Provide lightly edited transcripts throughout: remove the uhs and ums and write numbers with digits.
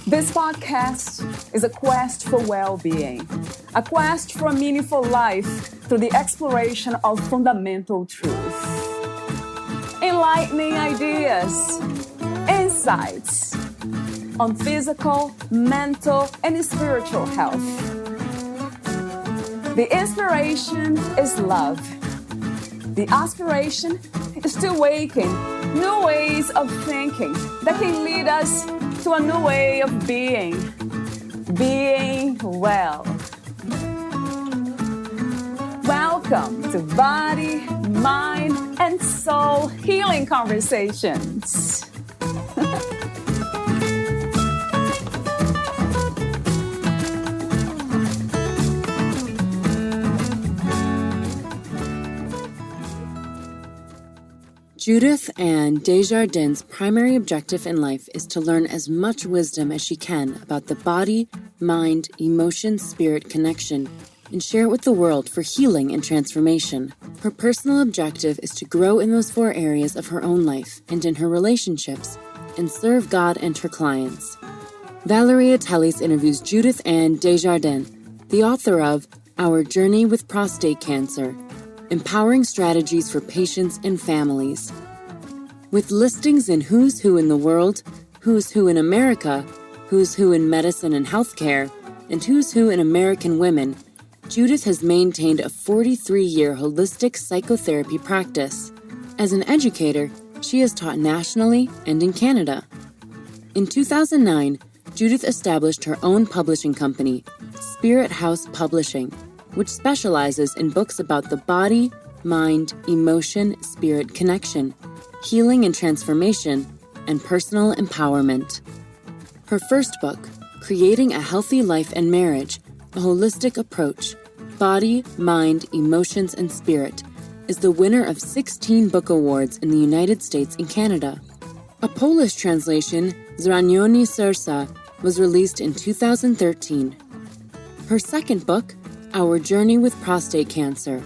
This podcast is a quest for well-being, a quest for a meaningful life through the exploration of fundamental truth. Enlightening ideas, insights on physical, mental, and spiritual health. The inspiration is love. The aspiration is to awaken new ways of thinking that can lead us to a new way of being well. Welcome to Body, Mind, and Soul Healing Conversations. Judith Anne Desjardins' primary objective in life is to learn as much wisdom as she can about the body, mind, emotion, spirit connection, and share it with the world for healing and transformation. Her personal objective is to grow in those four areas of her own life and in her relationships, and serve God and her clients. Valeria Teles interviews Judith Anne Desjardins, the author of Our Journey with Prostate Cancer, Empowering Strategies for Patients and Families. With listings in Who's Who in the World, Who's Who in America, Who's Who in Medicine and Healthcare, and Who's Who in American Women, Judith has maintained a 43-year holistic psychotherapy practice. As an educator, she has taught nationally and in Canada. In 2009, Judith established her own publishing company, Spirit House Publishing, which specializes in books about the body, mind, emotion, spirit connection, healing and transformation, and personal empowerment. Her first book, Creating a Healthy Life and Marriage, a Holistic Approach, Body, Mind, Emotions, and Spirit, is the winner of 16 book awards in the United States and Canada. A Polish translation, Zraniony Serca, was released in 2013. Her second book, Our Journey with Prostate Cancer,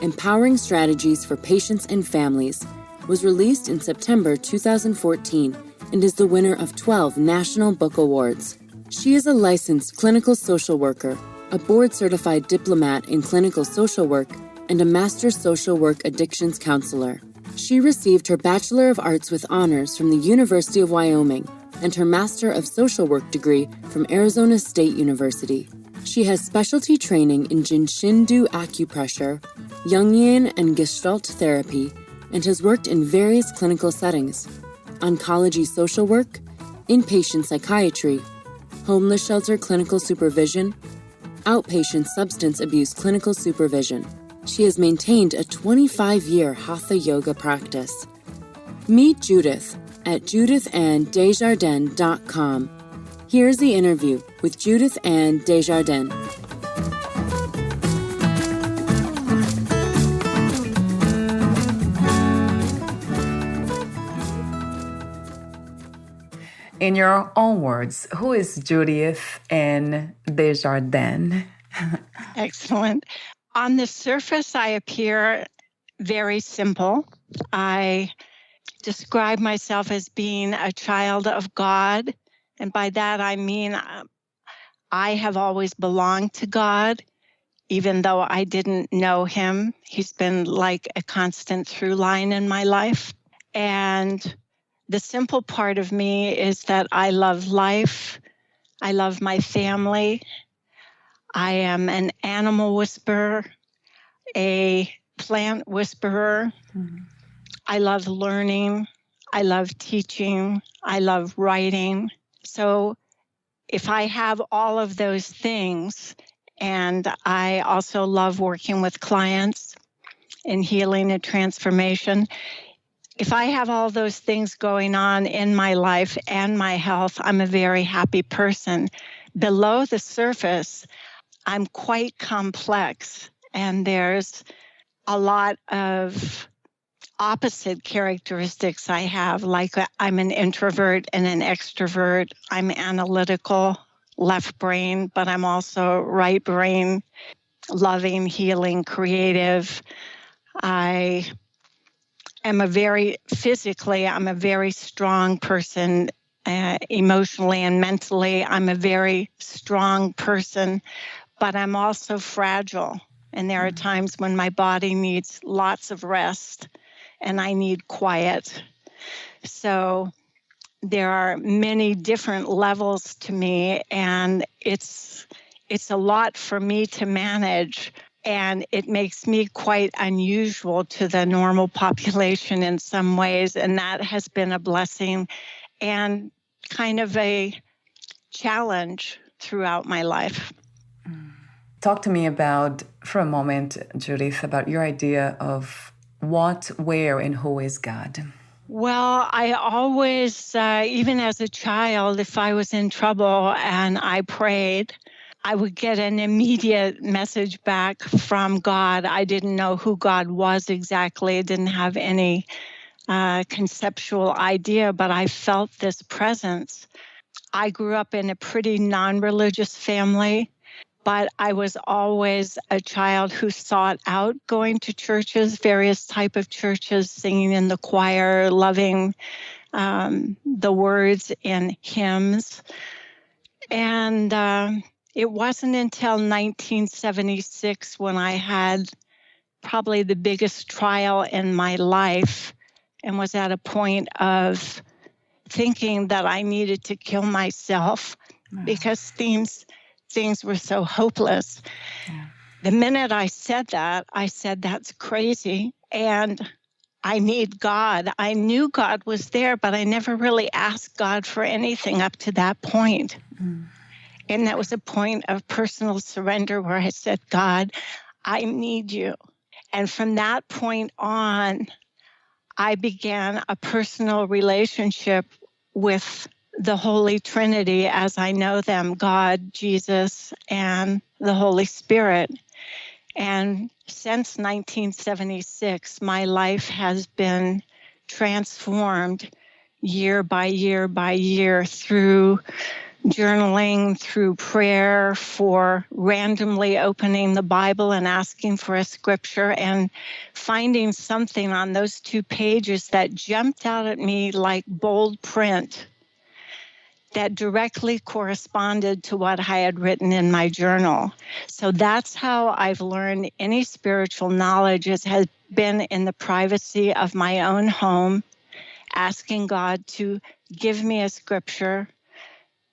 Empowering Strategies for Patients and Families, was released in September 2014 and is the winner of 12 National Book Awards. She is a licensed clinical social worker, a board-certified diplomat in clinical social work, and a master social work addictions counselor. She received her Bachelor of Arts with honors from the University of Wyoming and her Master of Social Work degree from Arizona State University. She has specialty training in Jinshindu acupressure, Jungian and Gestalt therapy, and has worked in various clinical settings: oncology social work, inpatient psychiatry, homeless shelter clinical supervision, outpatient substance abuse clinical supervision. She has maintained a 25-year Hatha yoga practice. Meet Judith at judithannedesjardins.com. Here's the interview with Judith Anne Desjardins. In your own words, who is Judith Anne Desjardins? Excellent. On the surface, I appear very simple. I describe myself as being a child of God. And by that, I mean I have always belonged to God, even though I didn't know him. He's been like a constant through line in my life. And the simple part of me is that I love life. I love my family. I am an animal whisperer, a plant whisperer. Mm-hmm. I love learning. I love teaching. I love writing. So if I have all of those things, and I also love working with clients in healing and transformation, if I have all those things going on in my life and my health, I'm a very happy person. Below the surface, I'm quite complex, and there's a lot of opposite characteristics I have, like I'm an introvert and an extrovert. I'm analytical, left brain, but I'm also right brain, loving, healing, creative. I'm a very strong person emotionally and mentally. I'm a very strong person, but I'm also fragile. And there are times when my body needs lots of rest and I need quiet. So there are many different levels to me, and it's a lot for me to manage. And it makes me quite unusual to the normal population in some ways. And that has been a blessing and kind of a challenge throughout my life. Talk to me about, for a moment, Judith, about your idea of what, where, and who is God. Well, I always, even as a child, if I was in trouble and I prayed, I would get an immediate message back from God. I didn't know who God was exactly. I didn't have any conceptual idea, but I felt this presence. I grew up in a pretty non-religious family, but I was always a child who sought out going to churches, various type of churches, singing in the choir, loving the words in hymns. And it wasn't until 1976 when I had probably the biggest trial in my life and was at a point of thinking that I needed to kill myself because things were so hopeless. Yeah. The minute I said that, that's crazy. And I need God. I knew God was there, but I never really asked God for anything up to that point. And that was a point of personal surrender where I said, God, I need you. And from that point on, I began a personal relationship with the Holy Trinity as I know them, God, Jesus, and the Holy Spirit. And since 1976, my life has been transformed year by year by year through journaling, through prayer, for randomly opening the Bible and asking for a scripture and finding something on those 2 pages that jumped out at me like bold print that directly corresponded to what I had written in my journal. So that's how I've learned any spiritual knowledge has been in the privacy of my own home, asking God to give me a scripture,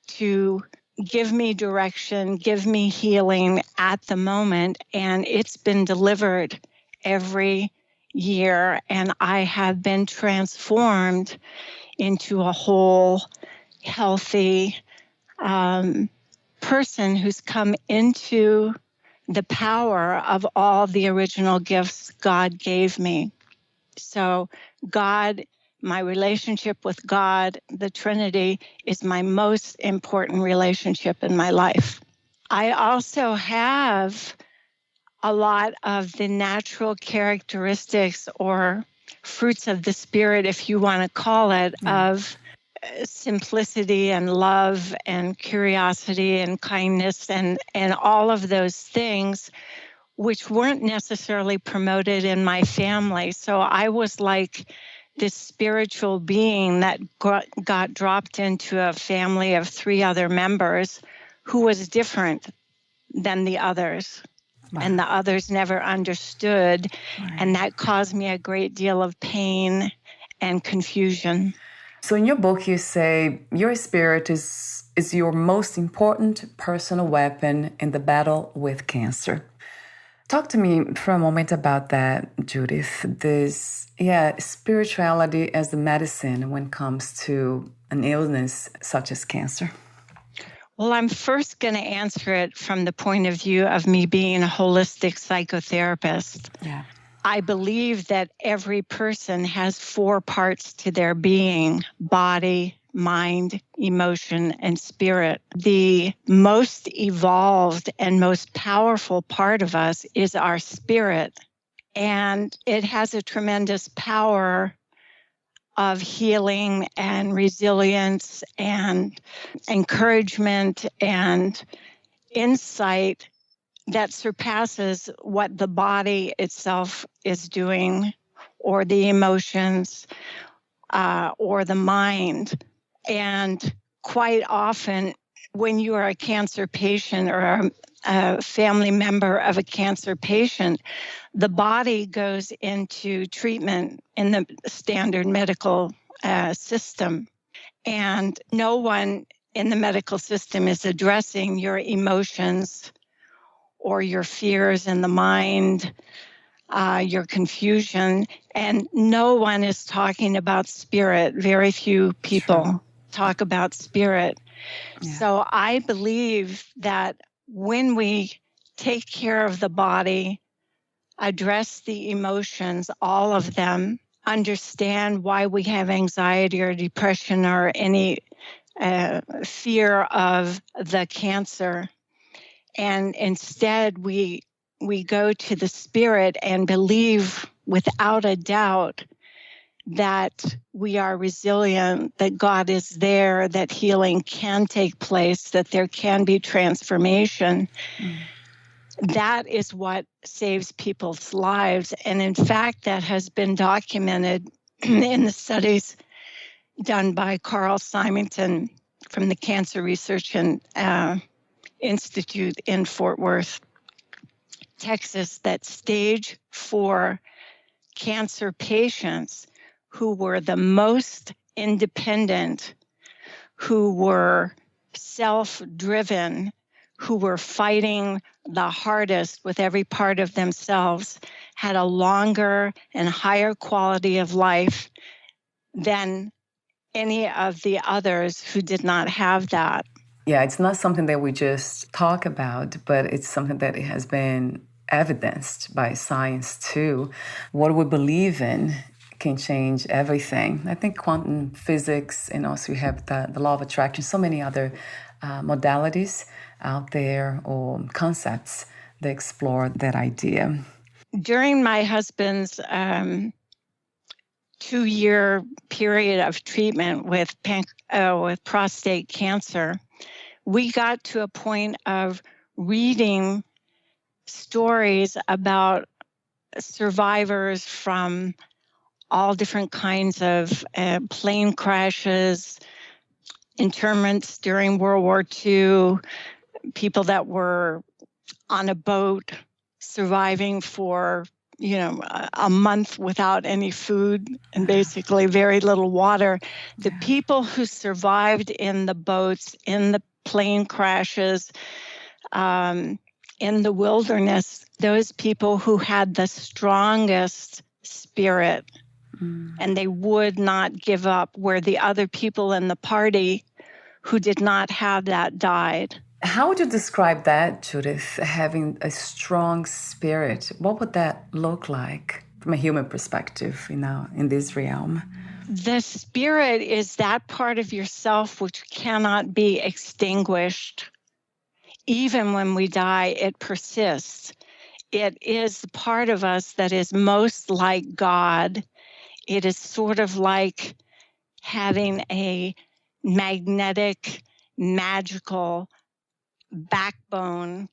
to give me direction, give me healing at the moment. And it's been delivered every year. And I have been transformed into a whole, healthy person who's come into the power of all the original gifts God gave me. So God, my relationship with God, the Trinity, is my most important relationship in my life. I also have a lot of the natural characteristics or fruits of the Spirit, if you want to call it, of simplicity and love and curiosity and kindness and all of those things, which weren't necessarily promoted in my family. So I was like this spiritual being that got dropped into a family of 3 other members who was different than the others. Wow. And the others never understood. Right. And that caused me a great deal of pain and confusion. So in your book, you say your spirit is your most important personal weapon in the battle with cancer. Talk to me for a moment about that, Judith. This, spirituality as the medicine when it comes to an illness such as cancer. Well, I'm first going to answer it from the point of view of me being a holistic psychotherapist. Yeah. I believe that every person has 4 parts to their being: body, mind, emotion, and spirit. The most evolved and most powerful part of us is our spirit. And it has a tremendous power of healing and resilience and encouragement and insight that surpasses what the body itself is doing, or the emotions, or the mind. And quite often, when you are a cancer patient or a family member of a cancer patient, the body goes into treatment in the standard medical system. And no one in the medical system is addressing your emotions or your fears in the mind, your confusion. And no one is talking about spirit. Very few people talk about spirit. Yeah. So I believe that when we take care of the body, address the emotions, all of them, understand why we have anxiety or depression or any fear of the cancer, and instead we go to the spirit and believe without a doubt that we are resilient, that God is there, that healing can take place, that there can be transformation. That is what saves people's lives. And in fact, that has been documented in the studies done by Carl Symington from the Cancer Research Institute in Fort Worth, Texas, that stage 4 cancer patients who were the most independent, who were self-driven, who were fighting the hardest with every part of themselves, had a longer and higher quality of life than any of the others who did not have that. Yeah, it's not something that we just talk about, but it's something that has been evidenced by science too. What we believe in can change everything. I think quantum physics, and also you have the law of attraction, so many other modalities out there or concepts that explore that idea. During my husband's 2-year period of treatment with prostate cancer, we got to a point of reading stories about survivors from all different kinds of plane crashes, internments during World War II, people that were on a boat surviving for, a month without any food and basically very little water. The people who survived in the boats, in the plane crashes, in the wilderness, those people who had the strongest spirit, and they would not give up, where the other people in the party who did not have that died. How would you describe that, Judith, having a strong spirit? What would that look like from a human perspective, in this realm? The spirit is that part of yourself which cannot be extinguished. Even when we die, it persists. It is the part of us that is most like God. It is sort of like having a magnetic, magical backbone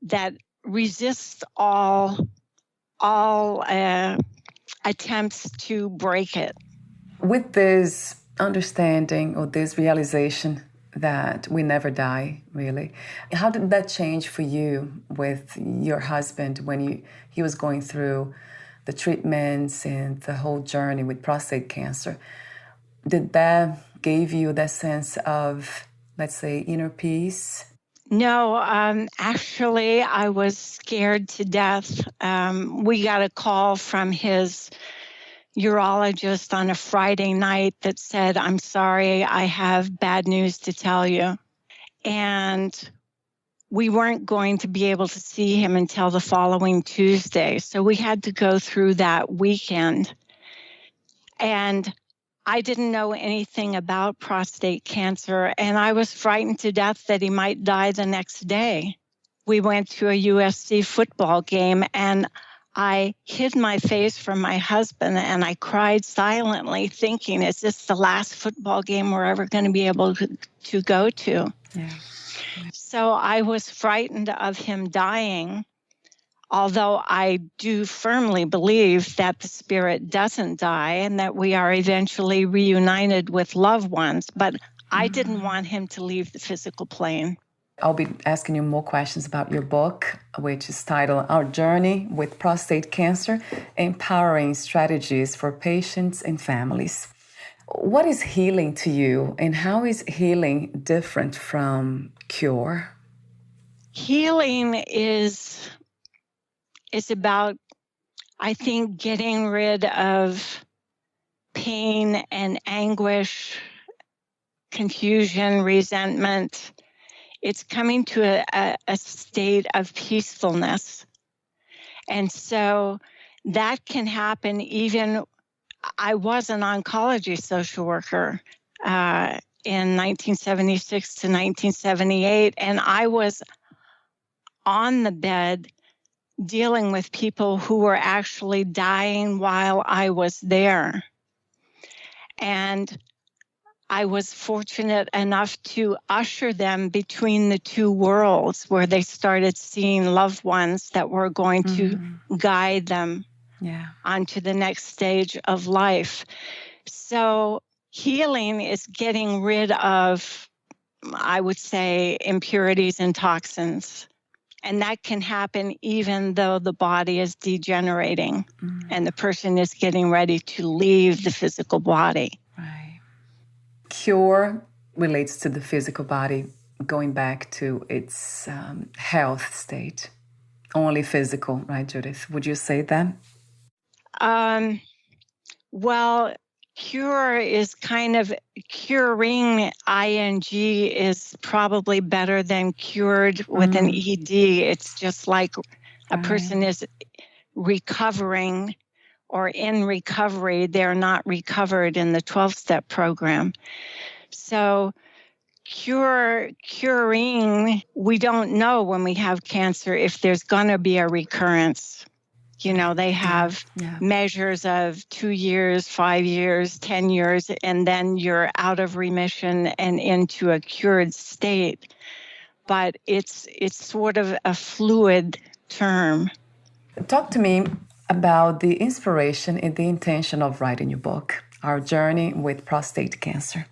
that resists all attempts to break it. With this understanding or this realization that we never die, really, how did that change for you with your husband when he was going through the treatments and the whole journey with prostate cancer? Did that give you that sense of, let's say, inner peace? No, actually, I was scared to death. We got a call from his urologist on a Friday night that said, "I'm sorry, I have bad news to tell you." And we weren't going to be able to see him until the following Tuesday. So we had to go through that weekend. And I didn't know anything about prostate cancer, and I was frightened to death that he might die the next day. We went to a USC football game, and I hid my face from my husband, and I cried silently, thinking, is this the last football game we're ever going to be able to go to? Yeah. So I was frightened of him dying. although I do firmly believe that the spirit doesn't die and that we are eventually reunited with loved ones, but I didn't want him to leave the physical plane. I'll be asking you more questions about your book, which is titled Our Journey with Prostate Cancer, Empowering Strategies for Patients and Families. What is healing to you, and how is healing different from cure? Healing is about, I think, getting rid of pain and anguish, confusion, resentment. It's coming to a state of peacefulness. And so that can happen even, I was an oncology social worker in 1976 to 1978, and I was on the bed dealing with people who were actually dying while I was there. And I was fortunate enough to usher them between the two worlds where they started seeing loved ones that were going to guide them onto the next stage of life. So healing is getting rid of, I would say, impurities and toxins. And that can happen even though the body is degenerating and the person is getting ready to leave the physical body. Right. Cure relates to the physical body going back to its health state. Only physical, right, Judith? Would you say that? Well, cure is kind of, curing, ing, is probably better than cured with an ed. It's just like a person is recovering or in recovery. They're not recovered in the 12-step program. So curing, we don't know when we have cancer if there's going to be a recurrence. You know, they have measures of 2 years, 5 years, 10 years, and then you're out of remission and into a cured state. But it's sort of a fluid term. Talk to me about the inspiration and the intention of writing your book, Our Journey with Prostate Cancer.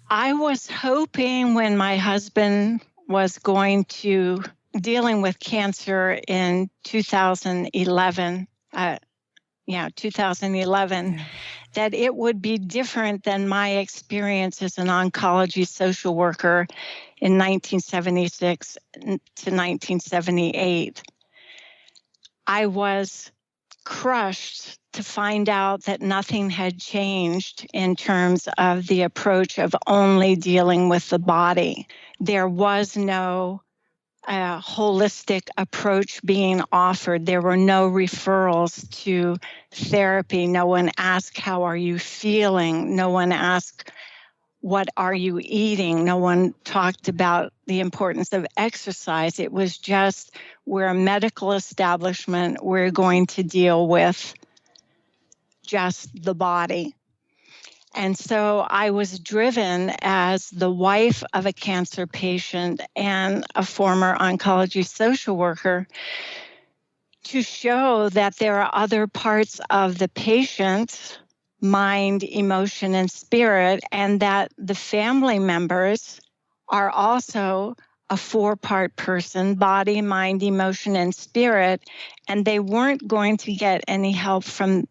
I was hoping when my husband was going to dealing with cancer in 2011, that it would be different than my experience as an oncology social worker in 1976 to 1978. I was crushed to find out that nothing had changed in terms of the approach of only dealing with the body. There was no holistic approach being offered. There were no referrals to therapy. No one asked, how are you feeling? No one asked, what are you eating? No one talked about the importance of exercise. It was just, we're a medical establishment. We're going to deal with just the body. And so I was driven as the wife of a cancer patient and a former oncology social worker to show that there are other parts of the patient, mind, emotion, and spirit, and that the family members are also a 4-part person, body, mind, emotion, and spirit, and they weren't going to get any help from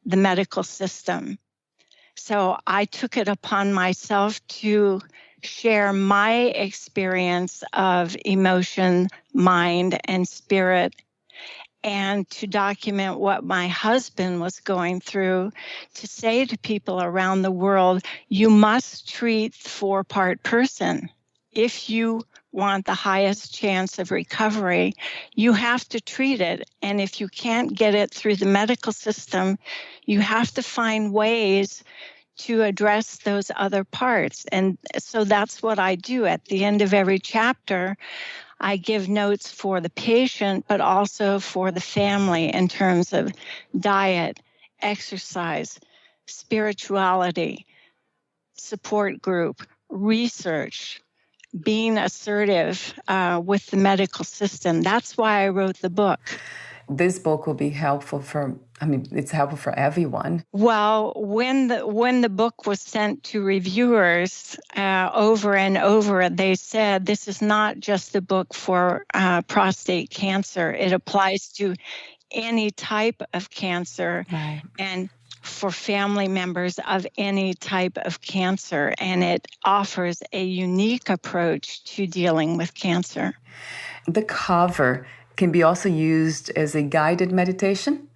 the medical system. So I took it upon myself to share my experience of emotion, mind, and spirit, and to document what my husband was going through, to say to people around the world, you must treat the 4-part person. If you want the highest chance of recovery, you have to treat it. And if you can't get it through the medical system, you have to find ways to address those other parts. And so that's what I do. At the end of every chapter, I give notes for the patient, but also for the family in terms of diet, exercise, spirituality, support group, research, being assertive with the medical system. That's why I wrote the book. This book will be helpful it's helpful for everyone. Well, when the book was sent to reviewers over and over, they said this is not just a book for prostate cancer. It applies to any type of cancer, right, and for family members of any type of cancer. And it offers a unique approach to dealing with cancer. The cover can be also used as a guided meditation?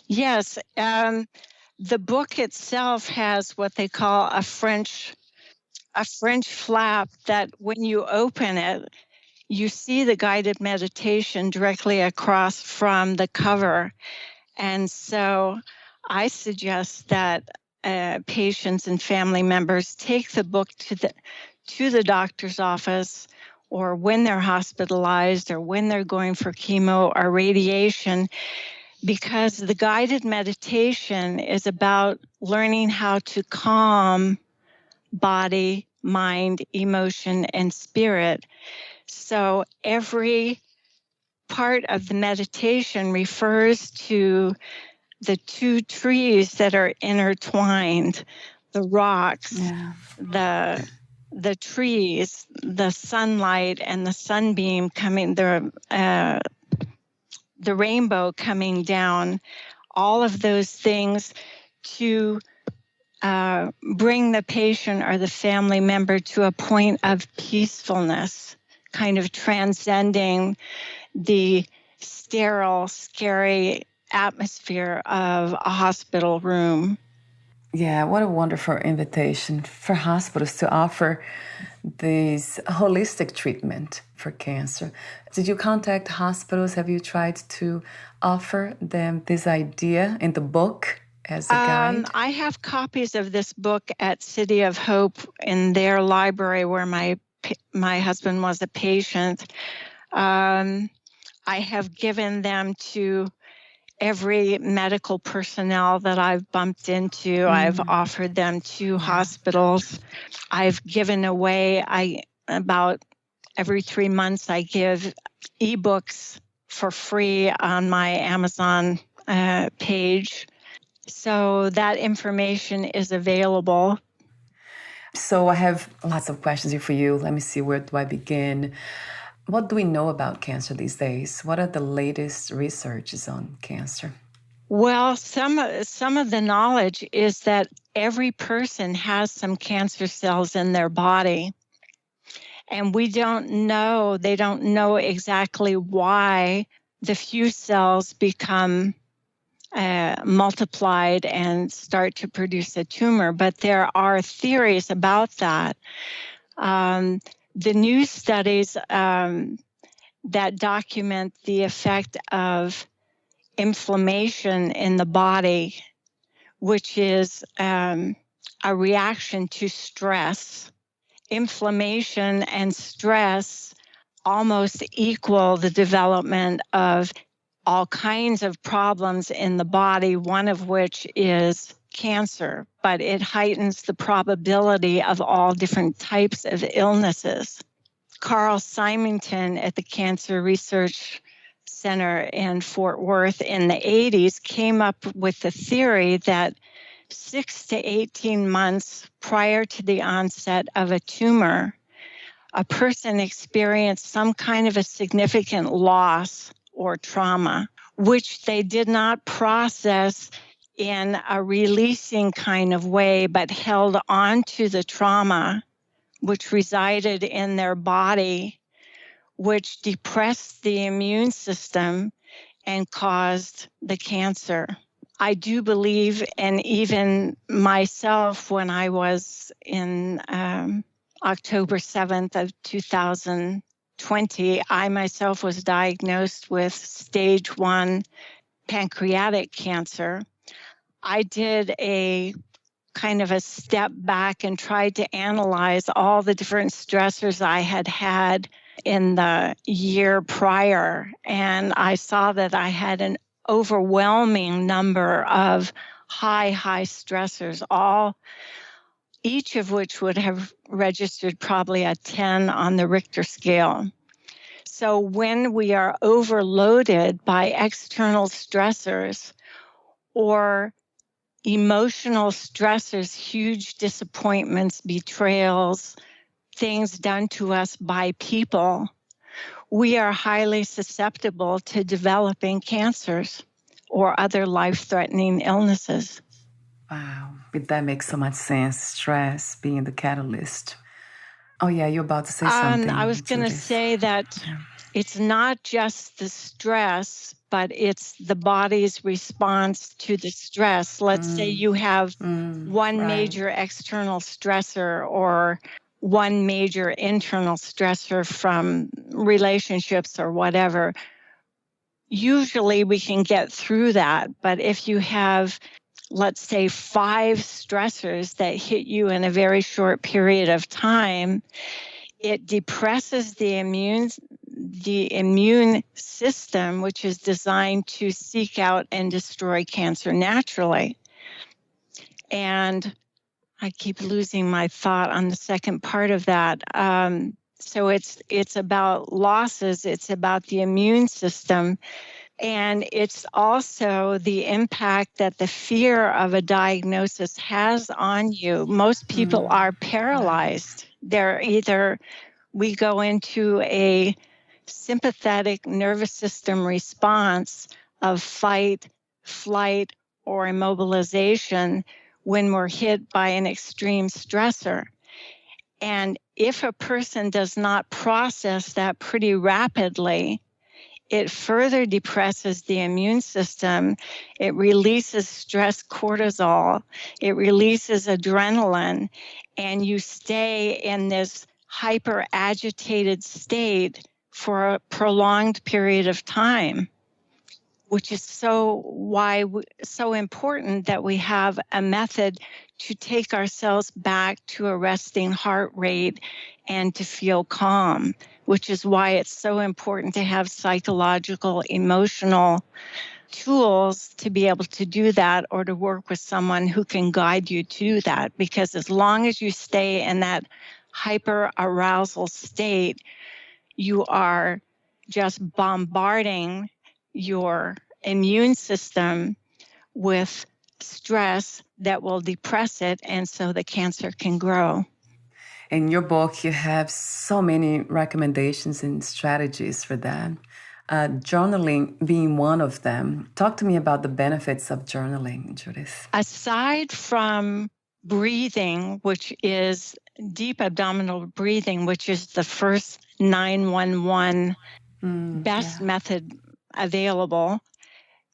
Yes. The book itself has what they call a French flap that when you open it, you see the guided meditation directly across from the cover. And so I suggest that patients and family members take the book to the doctor's office, or when they're hospitalized, or when they're going for chemo or radiation, because the guided meditation is about learning how to calm body, mind, emotion, and spirit. So every part of the meditation refers to the two trees that are intertwined, the rocks, the trees, the sunlight and the sunbeam coming, the rainbow coming down, all of those things to bring the patient or the family member to a point of peacefulness, kind of transcending the sterile, scary atmosphere of a hospital room. Yeah, what a wonderful invitation for hospitals to offer this holistic treatment for cancer. Did you contact hospitals? Have you tried to offer them this idea in the book as a guide? I have copies of this book at City of Hope in their library where my husband was a patient. I have given them to every medical personnel that I've bumped into. I've offered them to hospitals. I've given away, about every 3 months, I give ebooks for free on my Amazon page. So that information is available. So I have lots of questions here for you. Let me see, where do I begin? What do we know about cancer these days? What are the latest researches on cancer? Well, some of the knowledge is that every person has some cancer cells in their body. And they don't know exactly why the few cells become multiplied and start to produce a tumor. But there are theories about that. The new studies that document the effect of inflammation in the body, which is a reaction to stress. Inflammation and stress almost equal the development of all kinds of problems in the body, one of which is cancer, but it heightens the probability of all different types of illnesses. Carl Symington at the Cancer Research Center in Fort Worth in the 80s came up with the theory that 6 to 18 months prior to the onset of a tumor, a person experienced some kind of a significant loss or trauma, which they did not process in a releasing kind of way, but held on to the trauma, which resided in their body, which depressed the immune system and caused the cancer. I do believe, and even myself, when I was in October 7th of 2020, I myself was diagnosed with stage 1 pancreatic cancer. I did a kind of a step back and tried to analyze all the different stressors I had had in the year prior. And I saw that I had an overwhelming number of high stressors, all each of which would have registered probably a 10 on the Richter scale. So when we are overloaded by external stressors or emotional stressors, huge disappointments, betrayals, things done to us by people, we are highly susceptible to developing cancers or other life-threatening illnesses. Wow, that makes so much sense. Stress being the catalyst. Oh, yeah, you're about to say something. I was going to say that it's not just the stress, but it's the body's response to the stress. Let's say you have one major external stressor or one major internal stressor from relationships or whatever. Usually we can get through that, but if you have, let's say, 5 stressors that hit you in a very short period of time, it depresses the immune system, which is designed to seek out and destroy cancer naturally. And I keep losing my thought on the second part of that. So it's about losses, it's about the immune system, and it's also the impact that the fear of a diagnosis has on you. Most people are paralyzed. They're either, we go into a sympathetic nervous system response of fight, flight, or immobilization when we're hit by an extreme stressor. And if a person does not process that pretty rapidly, it further depresses the immune system. It releases stress cortisol. It releases adrenaline. And you stay in this hyper agitated state for a prolonged period of time, which is so important that we have a method to take ourselves back to a resting heart rate and to feel calm, which is why it's so important to have psychological, emotional tools to be able to do that, or to work with someone who can guide you to do that. Because as long as you stay in that hyper arousal state, you are just bombarding your immune system with stress that will depress it, and so the cancer can grow. In your book, you have so many recommendations and strategies for that. Journaling being one of them. Talk to me about the benefits of journaling, Judith. Aside from breathing, which is deep abdominal breathing, which is the first 911 best method available,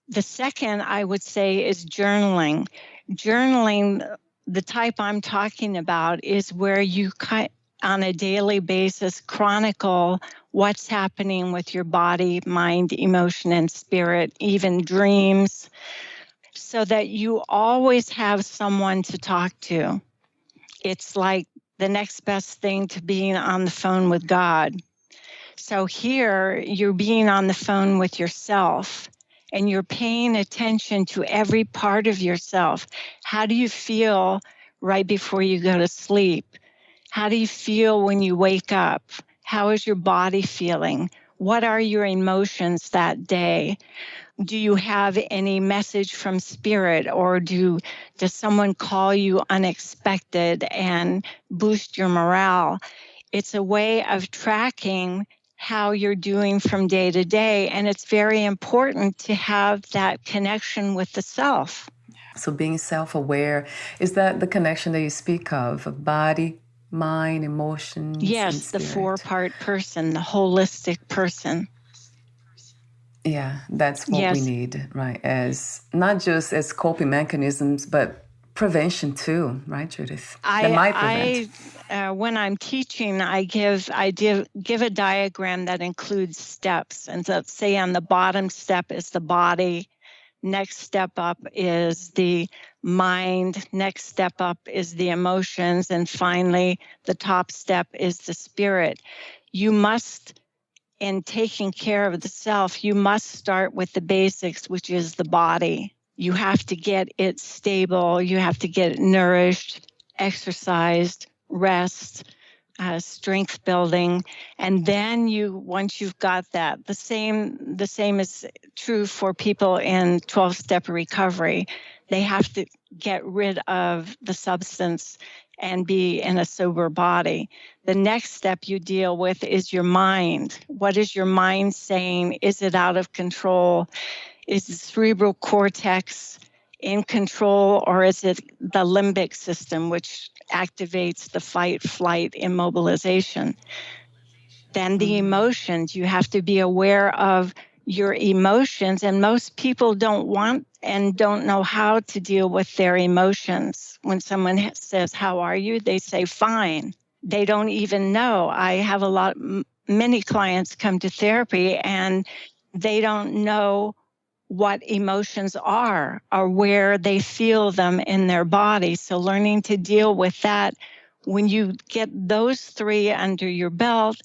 the second, I would say, is journaling. Journaling, the type I'm talking about, is where you on a daily basis chronicle what's happening with your body, mind, emotion, and spirit, even dreams, so that you always have someone to talk to. It's like the next best thing to being on the phone with God. So here, you're being on the phone with yourself, and you're paying attention to every part of yourself. How do you feel right before you go to sleep? How do you feel when you wake up? How is your body feeling? What are your emotions that day? Do you have any message from spirit, or does someone call you unexpected and boost your morale? It's a way of tracking how you're doing from day to day. And it's very important to have that connection with the self. So being self-aware, is that the connection that you speak of body, mind, emotions, yes, and spirit? The 4-part person, the holistic person. Yeah, that's what we need, right? As not just as coping mechanisms, but prevention too, right, Judith? When I'm teaching, I give a diagram that includes steps. And so, say on the bottom step is the body, next step up is the mind, next step up is the emotions, and finally, the top step is the spirit. You must, in taking care of the self, you must start with the basics, which is the body. You have to get it stable, you have to get it nourished, exercise, rest, strength building. And then once you've got that, the same is true for people in 12-step recovery. They have to get rid of the substance and be in a sober body. The next step you deal with is your mind. What is your mind saying? Is it out of control? Is the cerebral cortex in control, or is it the limbic system, which activates the fight, flight, immobilization? Then the emotions, you have to be aware of your emotions, and most people don't want and don't know how to deal with their emotions. When someone says, "How are you?" they say, "Fine." They don't even know. I have many clients come to therapy and they don't know what emotions are or where they feel them in their body. So learning to deal with that, when you get those three under your belt,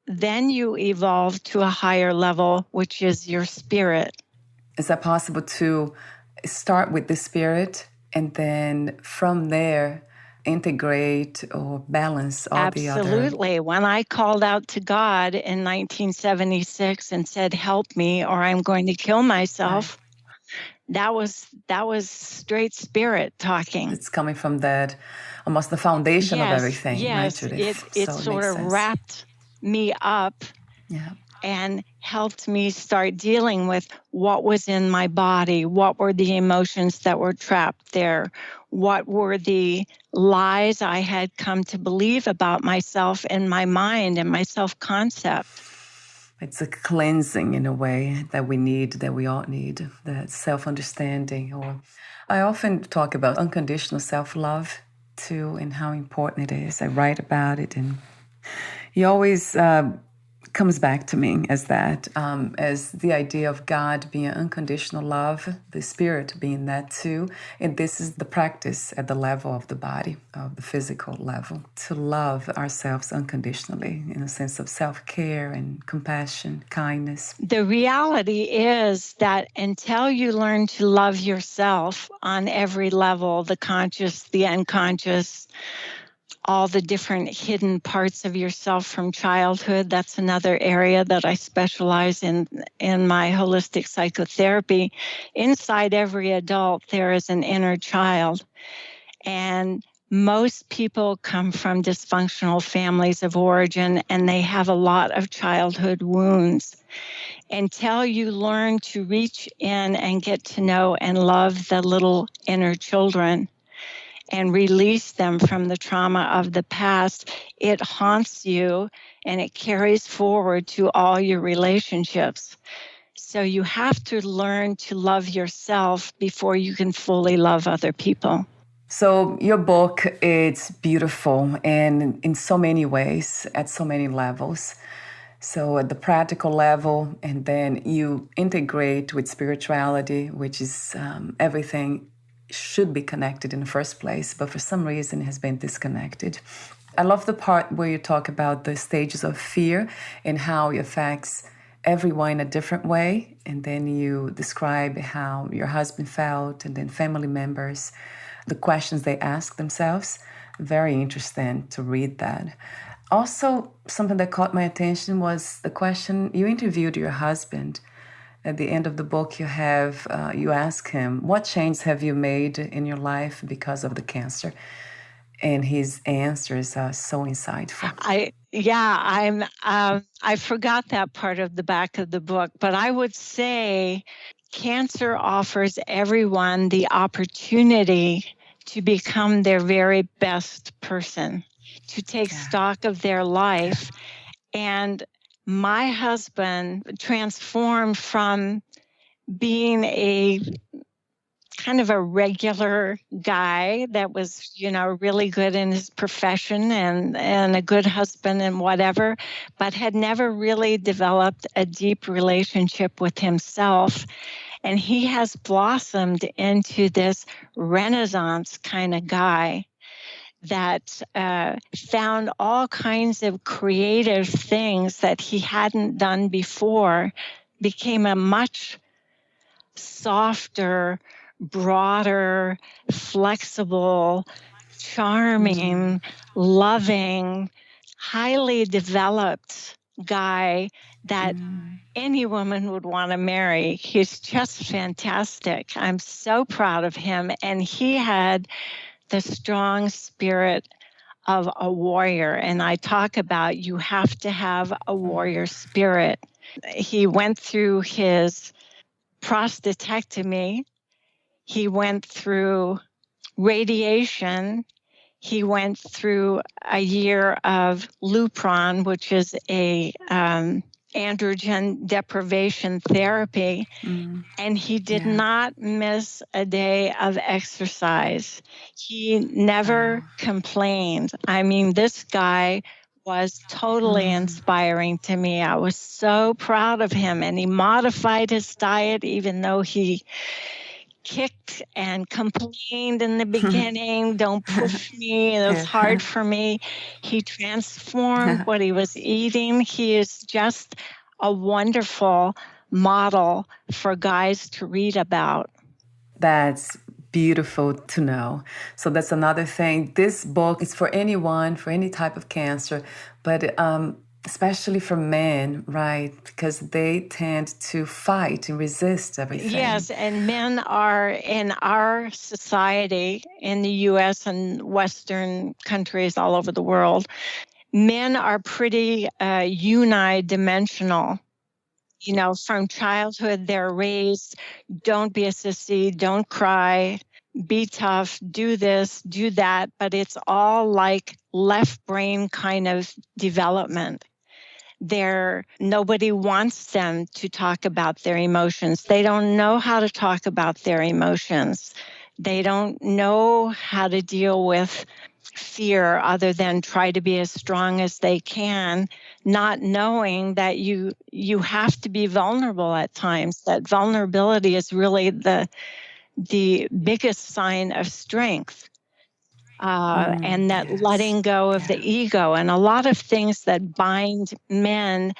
then you evolve to a higher level, which is your spirit. Is that possible to start with the spirit and then from there integrate or balance all the other? Absolutely. When I called out to God in 1976 and said, "Help me or I'm going to kill myself," that was straight spirit talking. It's coming from that, almost the foundation of everything. Yes, right, Judith? it sort of wrapped me up and helped me start dealing with what was in my body, what were the emotions that were trapped there, what were the lies I had come to believe about myself and my mind and my self-concept. It's a cleansing in a way that we all need, that self-understanding. Or I often talk about unconditional self-love too, and how important it is. I write about it, and he always comes back to me as that, as the idea of God being unconditional love, the spirit being that too. And this is the practice at the level of the body, of the physical level, to love ourselves unconditionally in a sense of self-care and compassion, kindness. The reality is that until you learn to love yourself on every level, the conscious, the unconscious, all the different hidden parts of yourself from childhood. That's another area that I specialize in my holistic psychotherapy. Inside every adult, there is an inner child. And most people come from dysfunctional families of origin, and they have a lot of childhood wounds. Until you learn to reach in and get to know and love the little inner children, and release them from the trauma of the past, it haunts you and it carries forward to all your relationships. So you have to learn to love yourself before you can fully love other people. So your book, it's beautiful and in so many ways, at so many levels. So at the practical level, and then you integrate with spirituality, which is everything should be connected in the first place, but for some reason it has been disconnected. I love the part where you talk about the stages of fear and how it affects everyone in a different way. And then you describe how your husband felt and then family members, the questions they ask themselves. Very interesting to read that. Also, something that caught my attention was the question, you interviewed your husband. At the end of the book, you ask him, what change have you made in your life because of the cancer? And his answers are so insightful. I forgot that part of the back of the book, but I would say cancer offers everyone the opportunity to become their very best person, to take stock of their life. And my husband transformed from being a kind of a regular guy that was, really good in his profession and a good husband and whatever, but had never really developed a deep relationship with himself. And he has blossomed into this Renaissance kind of guy that found all kinds of creative things that he hadn't done before, became a much softer, broader, flexible, charming, loving, highly developed guy that any woman would want to marry. He's just fantastic. I'm so proud of him. And he had the strong spirit of a warrior. And I talk about you have to have a warrior spirit. He went through his prostatectomy. He went through radiation. He went through a year of Lupron, which is a androgen deprivation therapy, and he did not miss a day of exercise. He never complained. I mean, this guy was totally inspiring to me. I was so proud of him, and he modified his diet even though he kicked and complained in the beginning. Don't push me. It was hard for me. He transformed what he was eating. He is just a wonderful model for guys to read about. That's beautiful to know. So that's another thing. This book is for anyone, for any type of cancer, but especially for men, right? Because they tend to fight and resist everything. Yes, and men are, in our society, in the U.S. and Western countries all over the world, men are pretty unidimensional. You know, from childhood, they're raised, don't be a sissy, don't cry, be tough, do this, do that. But it's all like left brain kind of development. Nobody wants them to talk about their emotions. They don't know how to talk about their emotions. They don't know how to deal with fear other than try to be as strong as they can, not knowing that you have to be vulnerable at times. That vulnerability is really the biggest sign of strength. And that letting go of the ego. And a lot of things that bind men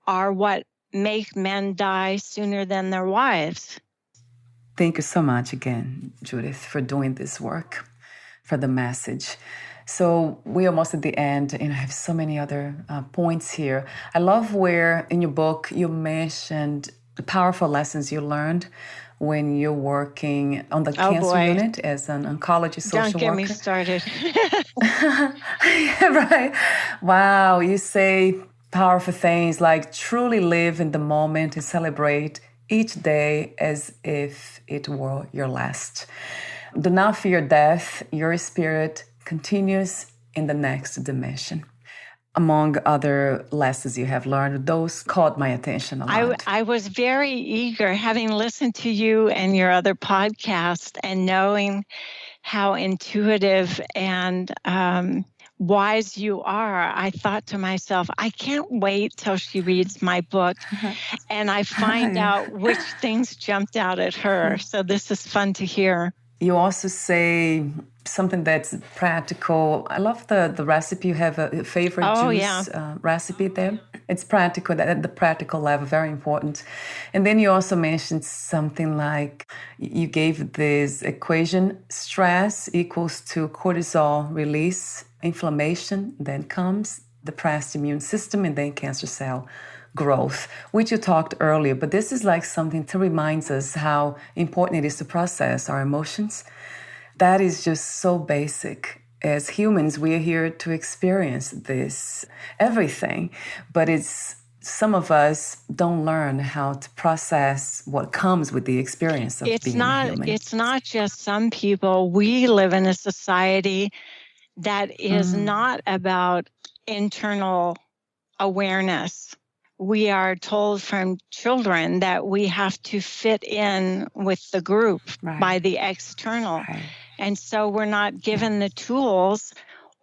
are what make men die sooner than their wives. Thank you so much again, Judith, for doing this work, for the message. So we're almost at the end, and I have so many other points here. I love where in your book you mentioned the powerful lessons you learned when you're working on the cancer unit as an oncology social worker. Don't get me started. Yeah, right. Wow, you say powerful things like truly live in the moment and celebrate each day as if it were your last. Do not fear death. Your spirit continues in the next dimension. Among other lessons you have learned, those caught my attention a lot. I was very eager, having listened to you and your other podcast and knowing how intuitive and wise you are. I thought to myself, I can't wait till she reads my book and I find out which things jumped out at her. So this is fun to hear. You also say something that's practical. I love the recipe. You have a favorite juice recipe there. It's practical, at the practical level, very important. And then you also mentioned something like you gave this equation: stress equals to cortisol release, inflammation, then comes depressed immune system, and then cancer cell growth, which you talked earlier. But this is like something to remind us how important it is to process our emotions. That is just so basic. As humans, we are here to experience this, everything. But some of us don't learn how to process what comes with the experience of being human. It's not just some people. We live in a society that is not about internal awareness. We are told from children that we have to fit in with the group by the external. Right. And so we're not given the tools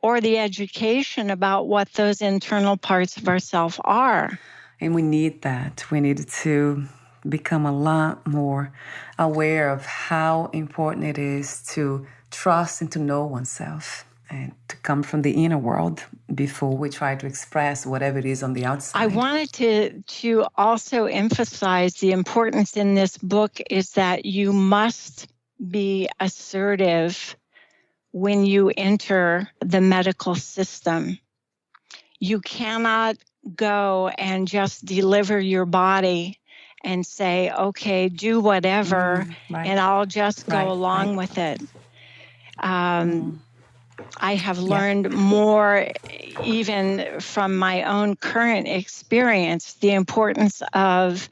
or the education about what those internal parts of ourselves are. And we need that. We need to become a lot more aware of how important it is to trust and to know oneself, and to come from the inner world before we try to express whatever it is on the outside. I wanted to also emphasize the importance in this book is that you must be assertive when you enter the medical system. You cannot go and just deliver your body and say, okay, do whatever, and I'll just go along with it. I have learned more, even from my own current experience, the importance of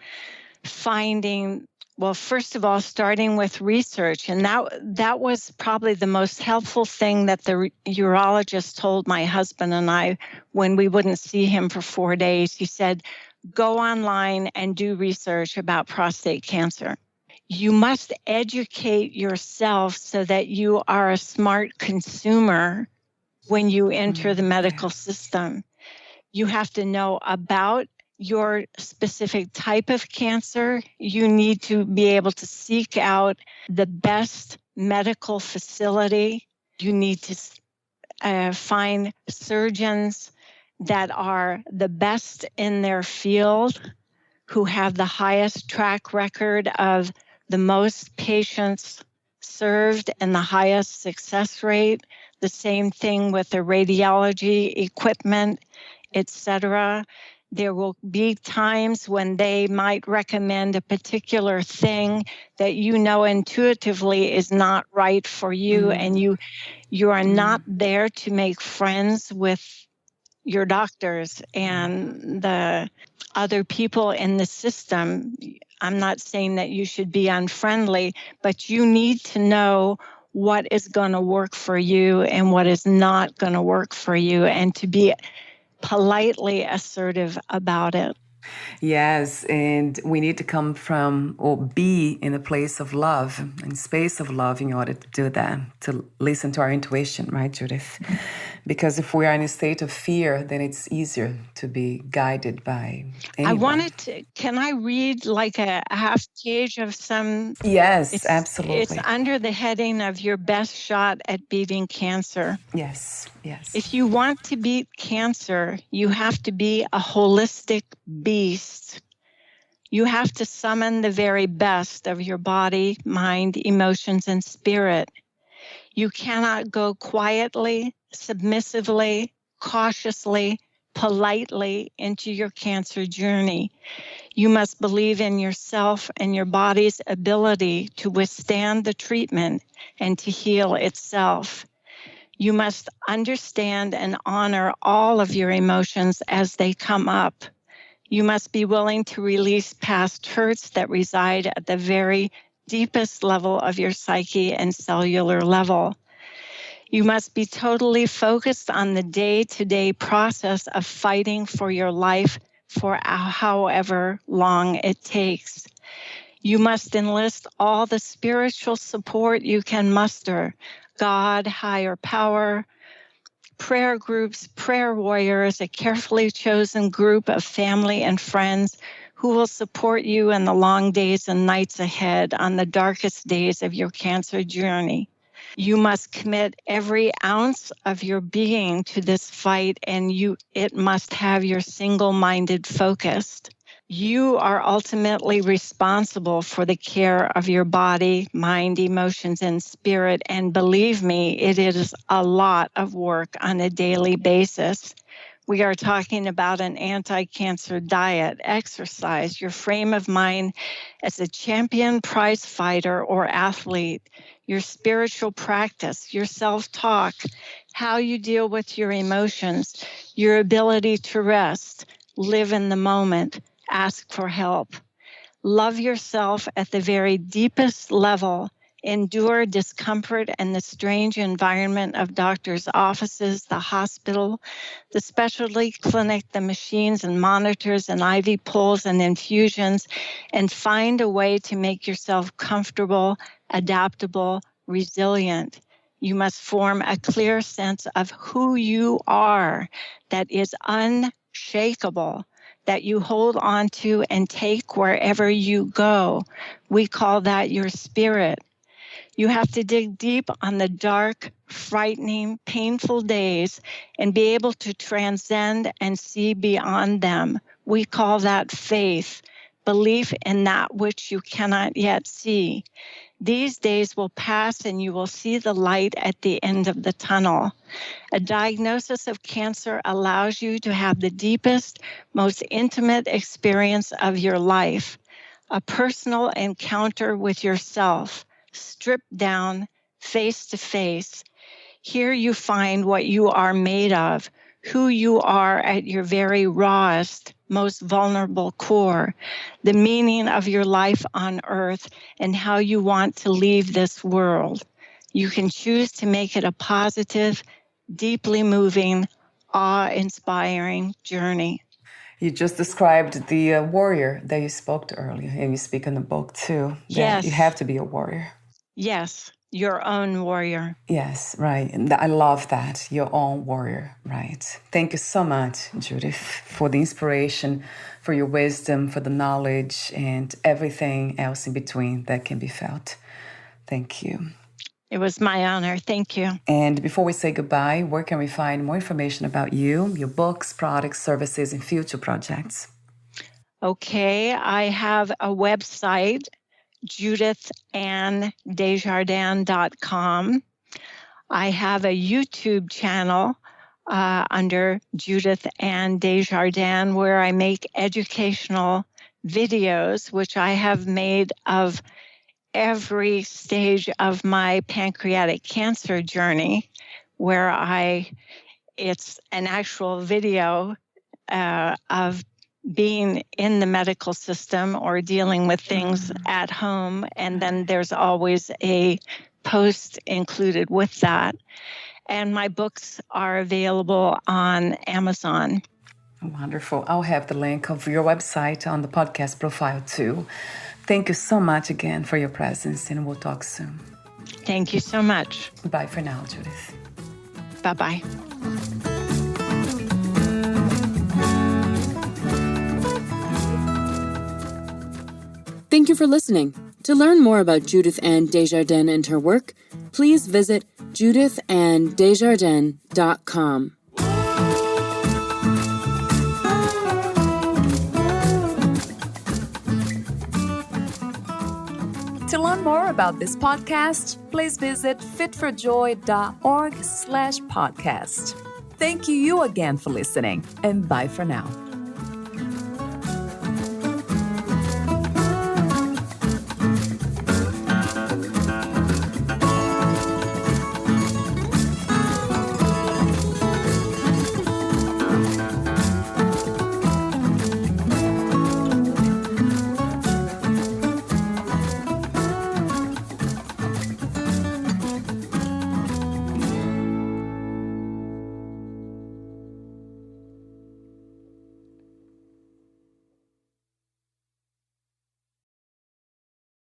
finding, well, first of all, starting with research. And that was probably the most helpful thing that the urologist told my husband and I when we wouldn't see him for 4 days. He said, go online and do research about prostate cancer. You must educate yourself so that you are a smart consumer when you enter the medical system. You have to know about your specific type of cancer. You need to be able to seek out the best medical facility. You need to find surgeons that are the best in their field, who have the highest track record of the most patients served and the highest success rate. The same thing with the radiology equipment, etc. There will be times when they might recommend a particular thing that you know intuitively is not right for you, and you are not there to make friends with your doctors and the other people in the system. I'm not saying that you should be unfriendly, but you need to know what is going to work for you and what is not going to work for you, and to be politely assertive about it. Yes, and we need to come from or be in a place of love, in space of love, in order to do that, to listen to our intuition, right, Judith? Because if we are in a state of fear, then it's easier to be guided by anyone. Can I read like a half page of some? Yes, absolutely. It's under the heading of your best shot at beating cancer. Yes, yes. If you want to beat cancer, you have to be a holistic beast. You have to summon the very best of your body, mind, emotions, and spirit. You cannot go quietly, submissively, cautiously, politely into your cancer journey. You must believe in yourself and your body's ability to withstand the treatment and to heal itself. You must understand and honor all of your emotions as they come up. You must be willing to release past hurts that reside at the very deepest level of your psyche and cellular level. You must be totally focused on the day-to-day process of fighting for your life for however long it takes. You must enlist all the spiritual support you can muster: God, higher power, prayer groups, prayer warriors, a carefully chosen group of family and friends who will support you in the long days and nights ahead on the darkest days of your cancer journey. You must commit every ounce of your being to this fight, and it must have your single-minded focus. You are ultimately responsible for the care of your body, mind, emotions, and spirit. And believe me, it is a lot of work on a daily basis. We are talking about an anti-cancer diet, exercise, your frame of mind as a champion prize fighter or athlete, your spiritual practice, your self-talk, how you deal with your emotions, your ability to rest, live in the moment, ask for help. Love yourself at the very deepest level. Endure discomfort and the strange environment of doctors' offices, the hospital, the specialty clinic, the machines and monitors and IV pulls and infusions, and find a way to make yourself comfortable, adaptable, resilient. You must form a clear sense of who you are that is unshakable, that you hold on to and take wherever you go. We call that your spirit. You have to dig deep on the dark, frightening, painful days and be able to transcend and see beyond them. We call that faith, belief in that which you cannot yet see. These days will pass and you will see the light at the end of the tunnel. A diagnosis of cancer allows you to have the deepest, most intimate experience of your life, a personal encounter with yourself, stripped down, face to face. Here you find what you are made of, who you are at your very rawest, most vulnerable core, the meaning of your life on earth, and how you want to leave this world. You can choose to make it a positive, deeply moving, awe-inspiring journey. You just described the warrior that you spoke to earlier, and you speak in the book too. Yes. You have to be a warrior. Yes, your own warrior. Yes, right. And I love that, your own warrior, right. Thank you so much, Judith, for the inspiration, for your wisdom, for the knowledge, and everything else in between that can be felt. Thank you. It was my honor. Thank you. And before we say goodbye, where can we find more information about you, your books, products, services, and future projects? Okay, I have a website, JudithAnneDesjardins.com. I have a YouTube channel under Judith Anne Desjardins where I make educational videos, which I have made of every stage of my pancreatic cancer journey, where it's an actual video of being in the medical system or dealing with things at home. And then there's always a post included with that. And my books are available on Amazon. Wonderful. I'll have the link of your website on the podcast profile too. Thank you so much again for your presence, and we'll talk soon. Thank you so much. Bye for now, Judith. Bye-bye. Thank you for listening. To learn more about Judith Anne Desjardins and her work, please visit JudithAnneDesjardins.com. To learn more about this podcast, please visit fitforjoy.org/podcast. Thank you again for listening, and bye for now.